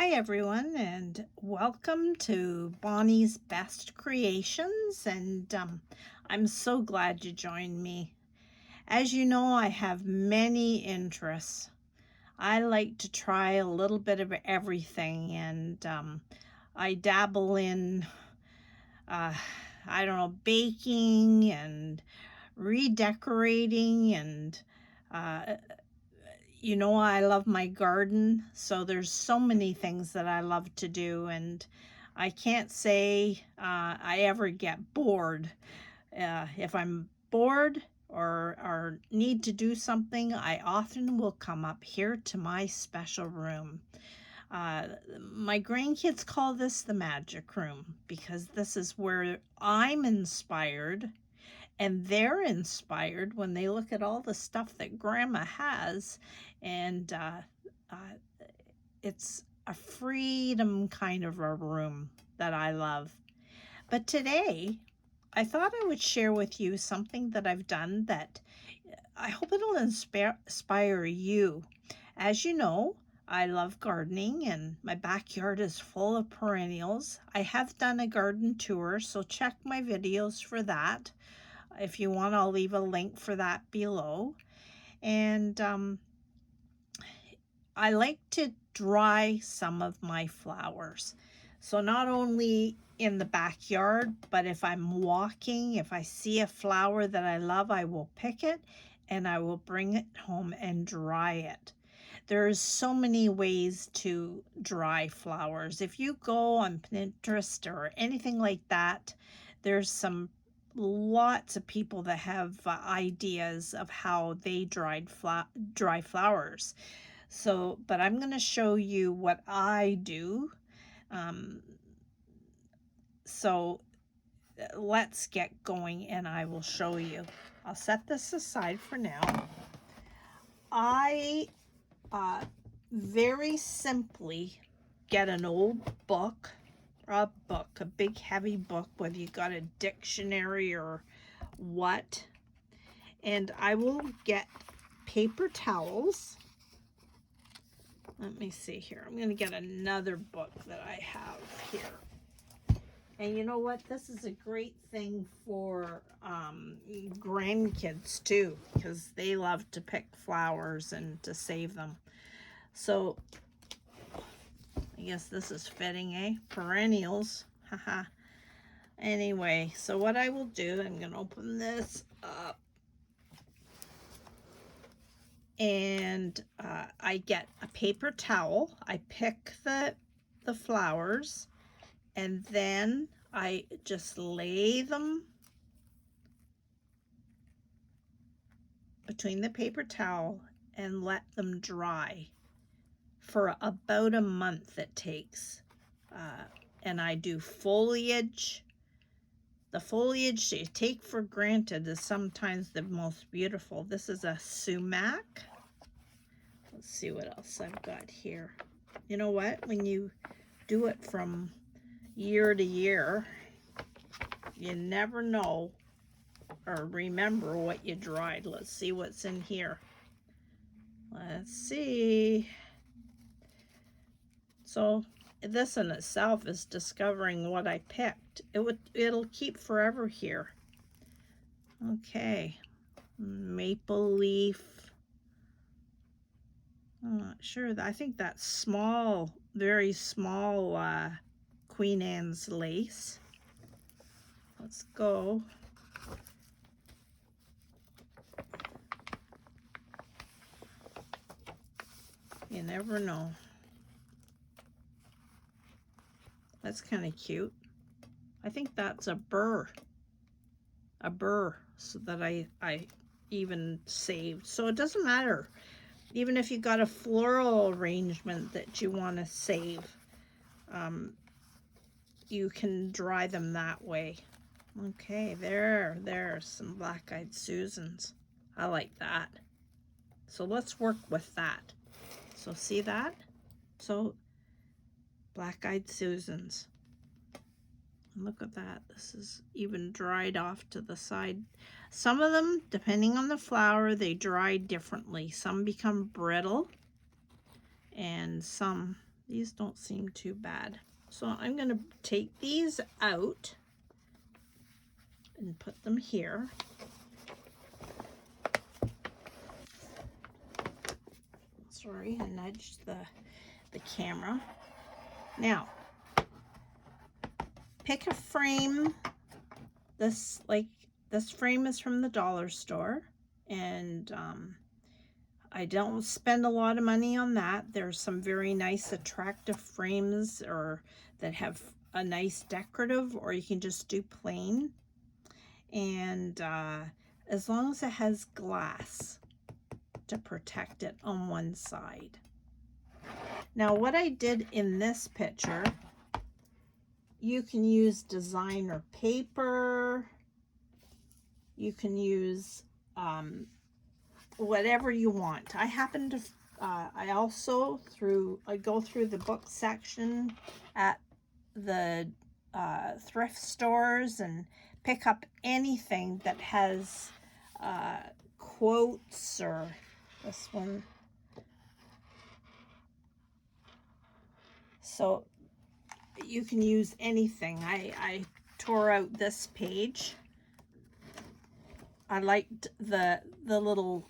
Hi, everyone, and welcome to Bonnie's Best Creations. I'm so glad you joined me. As you know, I have many interests. I like to try a little bit of everything, and I dabble in, uh, I don't know, baking and redecorating and uh, I love my garden, so there's so many things that I love to do, and I can't say I ever get bored. If I'm bored or need to do something, I often will come up here to my special room. Uh, my grandkids call this the magic room because this is where I'm inspired and they're inspired when they look at all the stuff that grandma has, and uh, it's a freedom kind of a room that I love. But today I thought I would share with you something that I've done that I hope it'll inspire you. As you know, I love gardening and my backyard is full of perennials. I have done a garden tour, so check my videos for that. If you want, I'll leave a link for that below. And I like to dry some of my flowers. So not only in the backyard, but if I'm walking, if I see a flower that I love, I will pick it and I will bring it home and dry it. There's so many ways to dry flowers. If you go on Pinterest or anything like that, there's some lots of people that have ideas of how they dry flowers. So, but I'm going to show you what I do. Um, so let's get going and I will show you. I'll set this aside for now. I very simply get an old book, a big heavy book, whether you got a dictionary or what, and I will get paper towels. Let me see here. I'm going to get another book that I have here. And you know what? This is a great thing for grandkids too, because they love to pick flowers and to save them. So I guess this is fitting, eh? Perennials. Haha. Anyway, so what I will do, I'm going to open this up. And I get a paper towel. I pick the flowers, and then I just lay them between the paper towel and let them dry for about a month it takes. And I do foliage. The foliage you take for granted is sometimes the most beautiful. This is a sumac. Let's see what else I've got here. You know what? When you do it from year to year, you never know or remember what you dried. Let's see what's in here. Let's see. So this in itself is discovering what I picked. It'll keep forever here. Okay. Maple leaf. I'm not sure. I think that's small, very small Queen Anne's lace. Let's go. You never know. That's kind of cute. I think that's a burr. So that I even saved. So it doesn't matter. Even if you got a floral arrangement that you want to save, you can dry them that way. Okay, there's some black-eyed Susans. I like that. So let's work with that. So see that? So black-eyed Susans. Look at that. This is even dried off to the side. Some of them, depending on the flower, they dry differently. Some become brittle and some These don't seem too bad. So I'm going to take these out and put them here. Sorry, I nudged the camera. Now, pick a frame. This frame is from the dollar store, and I don't spend a lot of money on that. There's some very nice attractive frames or that have a nice decorative, or you can just do plain. And as long as it has glass to protect it on one side. Now what I did in this picture, you can use designer paper, you can use whatever you want. I happen to, I also go through the book section at the thrift stores and pick up anything that has quotes, or this one. So you can use anything. I tore out this page. I liked the little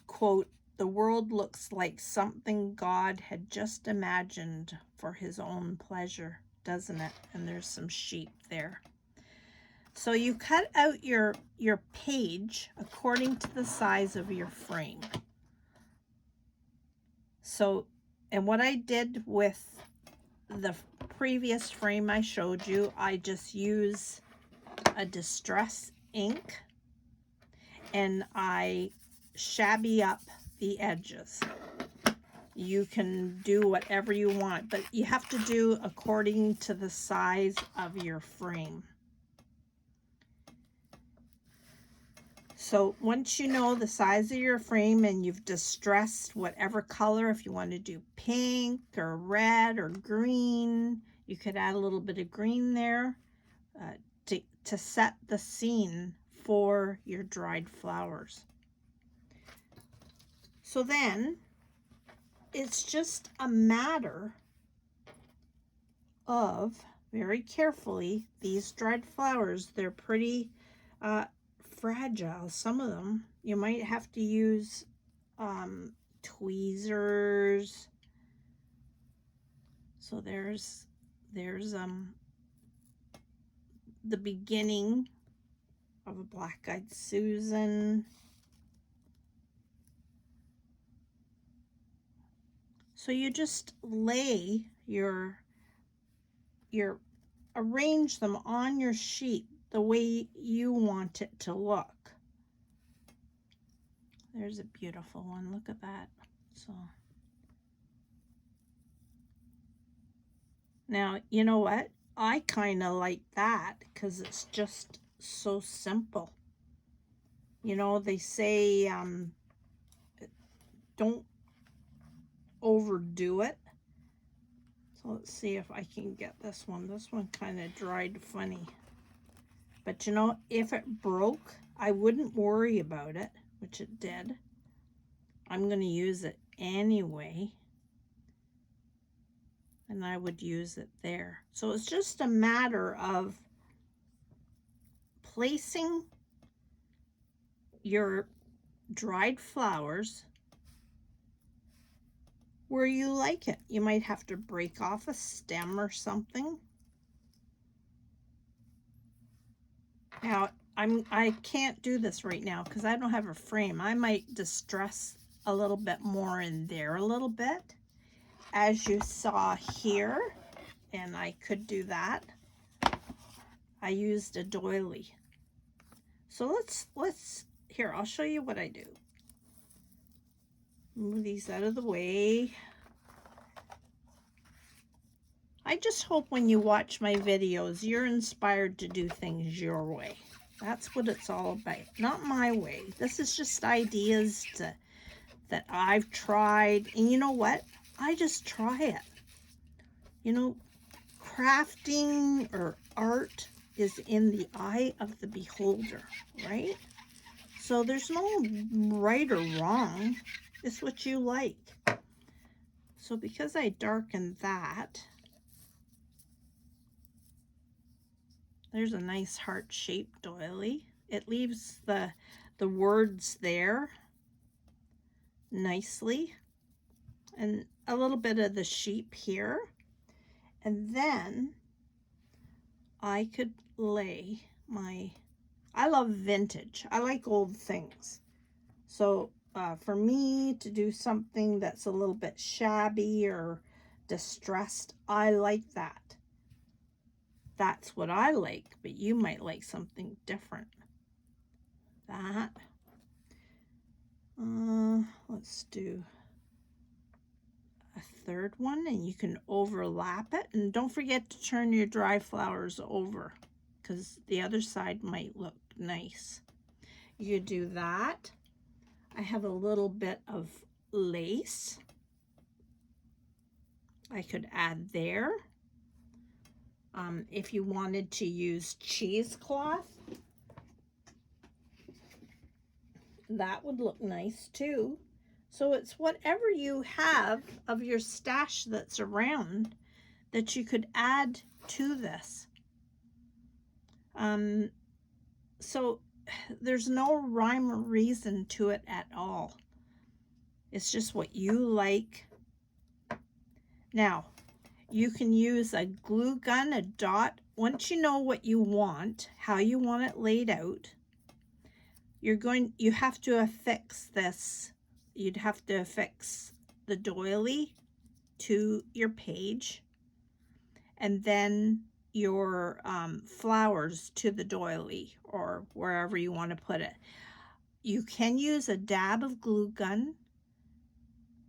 quote, "The world looks like something God had just imagined for his own pleasure, doesn't it?" And there's some sheep there. So you cut out your page according to the size of your frame. So, and what I did with the previous frame I showed you, I just use a distress ink and I shabby up the edges. You can do whatever you want, but you have to do according to the size of your frame. So once you know the size of your frame and you've distressed whatever color, if you want to do pink or red or green, you could add a little bit of green there to set the scene for your dried flowers. So then it's just a matter of very carefully, these dried flowers, they're pretty fragile. Some of them you might have to use tweezers. So there's the beginning of a black-eyed Susan. So you just lay arrange them on your sheet the way you want it to look. There's a beautiful one. Look at that. So now, you know what? I kind of like that because it's just so simple. You know, they say don't overdo it. So let's see if I can get this one. This one kind of dried funny. But you know, if it broke, I wouldn't worry about it, which it did. I'm going to use it anyway. And I would use it there. So it's just a matter of placing your dried flowers where you like it. You might have to break off a stem or something. Now, I can't do this right now because I don't have a frame. I might distress a little bit more in there a little bit, as you saw here, and I could do that. I used a doily. So let's here, I'll show you what I do. Move these out of the way. I just hope when you watch my videos, you're inspired to do things your way. That's what it's all about. Not my way. This is just ideas that I've tried. And you know what? I just try it. You know, crafting or art is in the eye of the beholder, right? So there's no right or wrong. It's what you like. So because I darkened that, there's a nice heart-shaped doily. It leaves the words there nicely, and a little bit of the sheep here. And then I could lay my, I love vintage. I like old things. So for me to do something that's a little bit shabby or distressed, I like that. That's what I like, but you might like something different. That. Let's do a third one, and you can overlap it. And don't forget to turn your dry flowers over, because the other side might look nice. You do that. I have a little bit of lace I could add there. If you wanted to use cheesecloth, that would look nice too. So it's whatever you have of your stash that's around that you could add to this. So there's no rhyme or reason to it at all. It's just what you like. Now, you can use a glue gun, a dot. Once you know what you want, how you want it laid out, you have to affix this. You'd have to affix the doily to your page, and then your flowers to the doily or wherever you want to put it. You can use a dab of glue gun,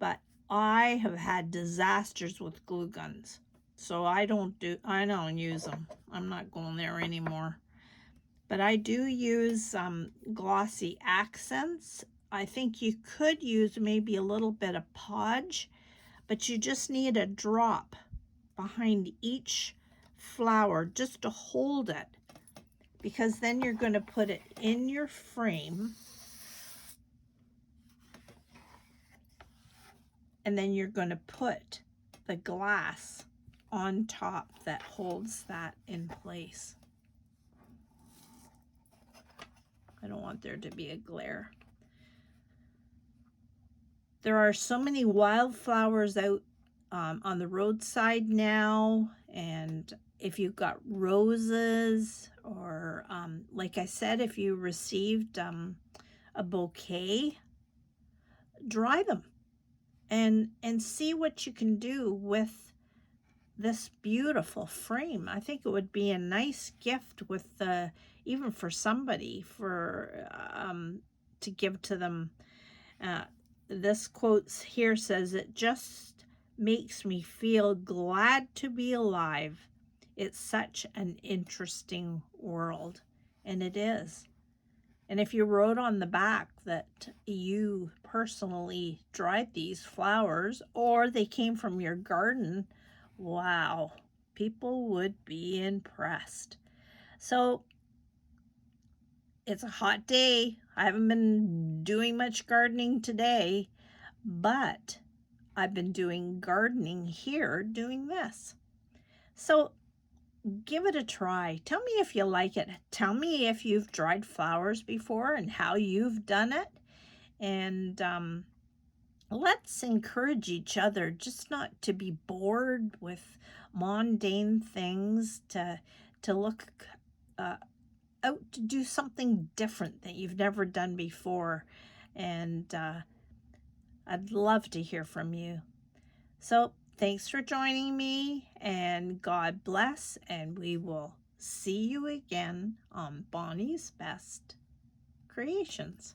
but I have had disasters with glue guns, so I don't use them. I'm not going there anymore. But I do use glossy accents. I think you could use maybe a little bit of podge, but you just need a drop behind each flower just to hold it, because then you're going to put it in your frame, and then you're going to put the glass on top that holds that in place. I don't want there to be a glare. There are so many wildflowers out on the roadside now, and if you've got roses, or like I said, if you received a bouquet, dry them and see what you can do with this beautiful frame. I think it would be a nice gift with even for somebody to give to them. This quote here says, "It just makes me feel glad to be alive. It's such an interesting world." And it is. And if you wrote on the back that you personally dried these flowers or they came from your garden, wow, people would be impressed. So it's a hot day. I haven't been doing much gardening today, but I've been doing gardening here doing this. So give it a try. Tell me if you like it. Tell me if you've dried flowers before and how you've done it. And let's encourage each other just not to be bored with mundane things, to look out to do something different that you've never done before. And I'd love to hear from you. So thanks for joining me, and God bless, and we will see you again on Bonnie's Best Creations.